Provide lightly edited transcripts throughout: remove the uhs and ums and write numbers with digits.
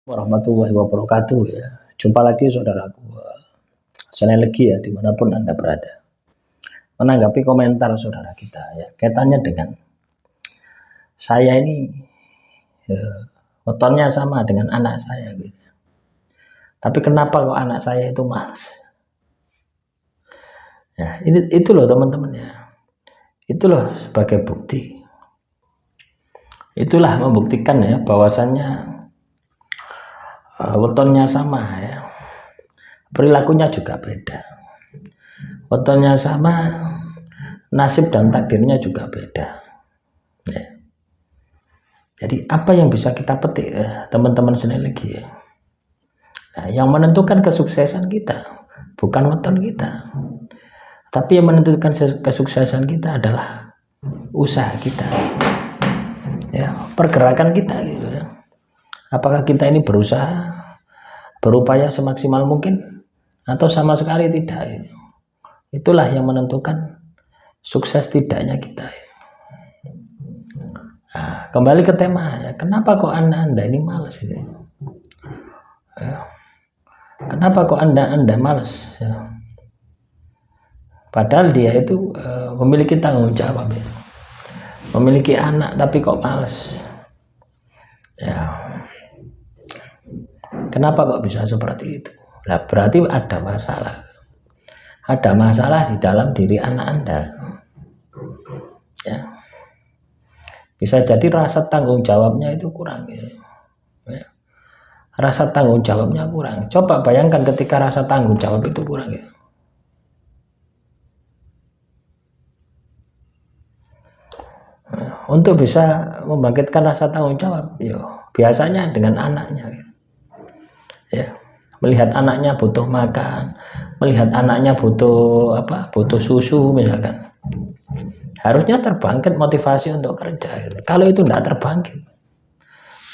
Warahmatullahi wabarakatuh ya. Jumpa lagi saudaraku. Senang lagi ya dimanapun Anda berada. Menanggapi komentar saudara kita ya. Kaitannya dengan saya ini wetonnya sama dengan anak saya gitu. Tapi kenapa kok anak saya itu malas? Ya, itu loh teman-teman ya. Itu loh sebagai bukti. Itulah membuktikan ya bahwasannya wetonnya sama ya, perilakunya juga beda, wetonnya sama, nasib dan takdirnya juga beda ya. Jadi apa yang bisa kita petik teman-teman lagi ya, nah, yang menentukan kesuksesan kita bukan weton kita, tapi yang menentukan kesuksesan kita adalah usaha kita ya, pergerakan kita gitu ya. Apakah kita ini berusaha, berupaya semaksimal mungkin, atau sama sekali tidak? Itulah yang menentukan sukses tidaknya kita. Nah, kembali ke tema, ya. Kenapa kok anda ini malas? Ya. Kenapa kok anda malas? Ya. Padahal dia itu memiliki tanggung jawab, ya. Memiliki anak, tapi kok malas? Ya. Kenapa kok bisa seperti itu? Nah, berarti ada masalah. Ada masalah di dalam diri anak Anda. Ya. Bisa jadi rasa tanggung jawabnya itu kurang. Ya. Rasa tanggung jawabnya kurang. Coba bayangkan ketika rasa tanggung jawab itu kurang. Ya. Untuk bisa membangkitkan rasa tanggung jawab, biasanya dengan anaknya. Ya, melihat anaknya butuh makan, melihat anaknya butuh butuh susu misalkan, harusnya terbangkit motivasi untuk kerja gitu. Kalau itu tidak terbangkit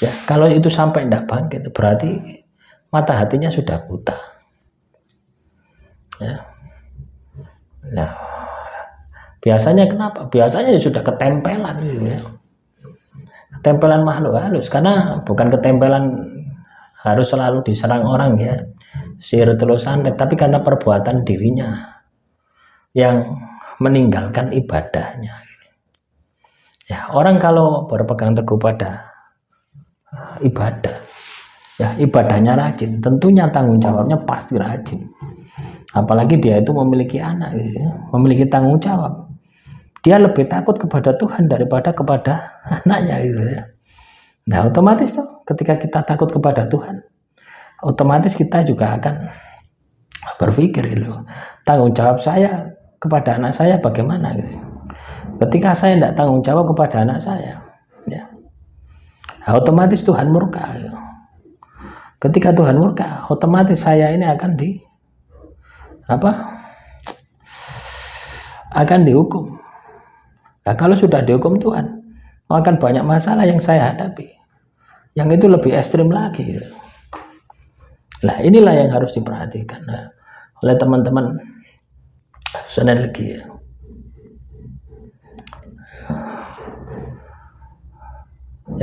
ya, kalau itu sampai tidak bangkit, berarti mata hatinya sudah buta ya. Nah, biasanya kenapa? Biasanya sudah ketempelan gitu ya, ketempelan makhluk halus, karena bukan ketempelan harus selalu diserang orang ya, sihir tulus santet, tapi karena perbuatan dirinya yang meninggalkan ibadahnya ya. Orang kalau berpegang teguh pada ibadah ya, ibadahnya rajin, tentunya tanggung jawabnya pasti rajin. Apalagi dia itu memiliki anak ya, memiliki tanggung jawab, dia lebih takut kepada Tuhan daripada kepada anaknya gitu ya. Nah, otomatis tuh ketika kita takut kepada Tuhan, otomatis kita juga akan berpikir gitu, tanggung jawab saya kepada anak saya bagaimana gitu. Ketika saya tidak tanggung jawab kepada anak saya ya, otomatis Tuhan murka gitu. Ketika Tuhan murka, otomatis saya ini akan akan dihukum. Nah, kalau sudah dihukum Tuhan, akan banyak masalah yang saya hadapi, yang itu lebih ekstrim lagi gitu. Nah, inilah yang harus diperhatikan oleh teman-teman sinergi ya.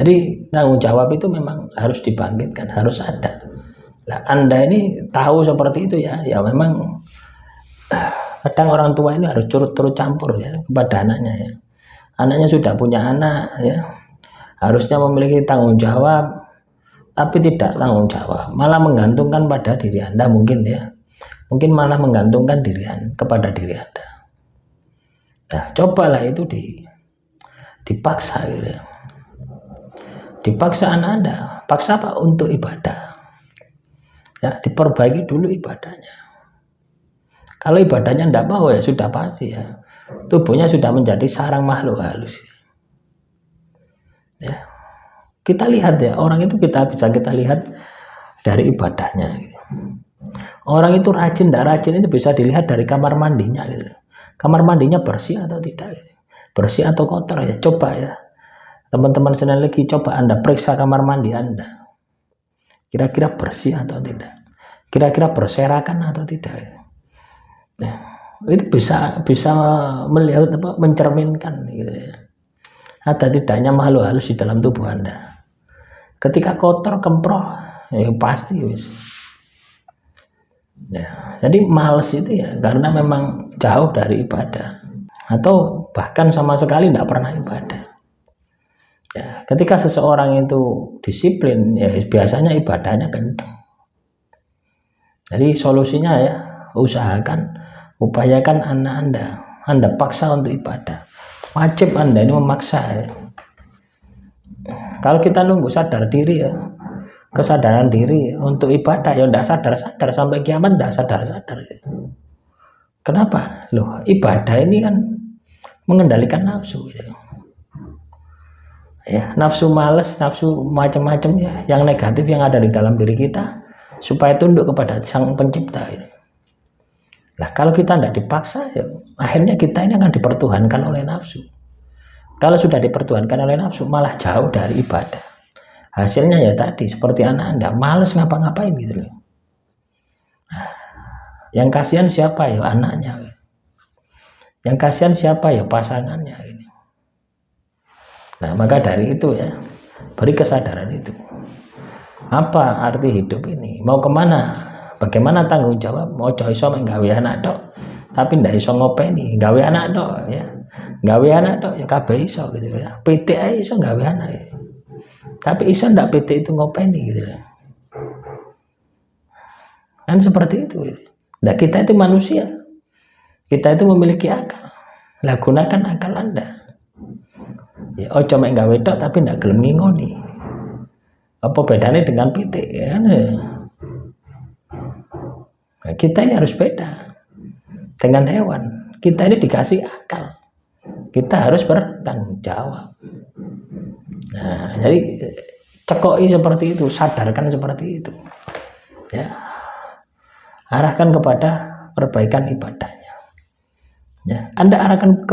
Jadi tanggung jawab itu memang harus dibangkitkan, harus ada. Nah, Anda ini tahu seperti itu ya, ya memang kadang orang tua ini harus turut campur ya kepada anaknya ya. Anaknya sudah punya anak ya, harusnya memiliki tanggung jawab, tapi tidak tanggung jawab, malah menggantungkan pada diri Anda mungkin ya. Mungkin malah menggantungkan kepada diri Anda. Nah, cobalah itu dipaksa gitu ya. Dipaksa anak Anda, paksa apa? Untuk ibadah. Ya, diperbaiki dulu ibadahnya. Kalau ibadahnya tidak mau ya sudah pasti ya, tubuhnya sudah menjadi sarang makhluk halus. Ya. Kita lihat ya, orang itu kita lihat dari ibadahnya. Orang itu rajin, tidak rajin itu bisa dilihat dari kamar mandinya. Gitu. Kamar mandinya bersih atau tidak, bersih atau kotor ya. Coba ya, teman-teman senang lagi, coba Anda periksa kamar mandi Anda. Kira-kira bersih atau tidak? Kira-kira berserakan atau tidak? Nah, itu bisa melihat mencerminkan gitu ya. Ada tidaknya makhluk halus di dalam tubuh Anda. Ketika kotor, kemproh, ya pasti wis. Ya, jadi males itu ya karena memang jauh dari ibadah atau bahkan sama sekali tidak pernah ibadah. Ya, ketika seseorang itu disiplin, ya biasanya ibadahnya kencang. Jadi solusinya ya upayakan Anda paksa untuk ibadah. Wajib Anda ini memaksa ya. Kalau kita nunggu sadar diri ya, kesadaran diri untuk ibadah ya tidak sadar-sadar sampai kiamat, tidak sadar-sadar. Kenapa? Loh, ibadah ini kan mengendalikan nafsu gitu. Ya, nafsu males, nafsu macam-macam ya, yang negatif yang ada di dalam diri kita supaya tunduk kepada Sang Pencipta gitu. Nah, kalau kita tidak dipaksa ya, akhirnya kita ini akan dipertuhankan oleh nafsu. Kalau sudah dipertuhankan oleh nafsu malah jauh dari ibadah. Hasilnya ya tadi seperti anak Anda males ngapa-ngapain gitu loh. Yang kasihan siapa ya? Anaknya. Yang kasihan siapa ya? Pasangannya ini. Nah, maka dari itu ya, beri kesadaran itu. Apa arti hidup ini? Mau kemana? Bagaimana tanggung jawab? Mau iso nggawe anak tok, tapi ndak iso ngopeni, gawe anak tok ya. Gawe anak tok ya kabeh iso gitu ya. PT ae iso gawe anak ya. Tapi iso ndak PT itu ngopeni gitu ya. Kan seperti itu. Nah, kita itu manusia. Kita itu memiliki akal. Lah gunakan akal Anda. Ya ojo mek gawe tok tapi ndak gelem ngingoni. Apa bedanya dengan PT ya? Nah, kita ini harus beda dengan hewan. Kita ini dikasih akal. Kita harus bertanggung jawab. Nah, jadi cekoi seperti itu, sadarkan seperti itu. Ya. Arahkan kepada perbaikan ibadahnya. Ya, Anda arahkan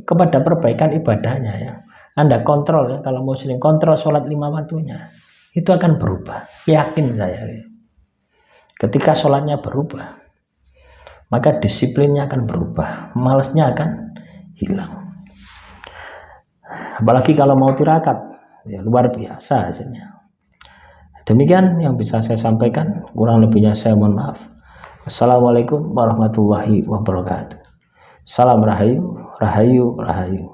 kepada perbaikan ibadahnya ya. Anda kontrol ya, kalau muslim kontrol sholat 5 waktunya. Itu akan berubah. Yakin saya. Ya. Ketika sholatnya berubah, maka disiplinnya akan berubah, malasnya akan hilang. Apalagi kalau mau tirakat, ya luar biasa hasilnya. Demikian yang bisa saya sampaikan, kurang lebihnya saya mohon maaf. Assalamualaikum warahmatullahi wabarakatuh. Salam rahayu, rahayu, rahayu.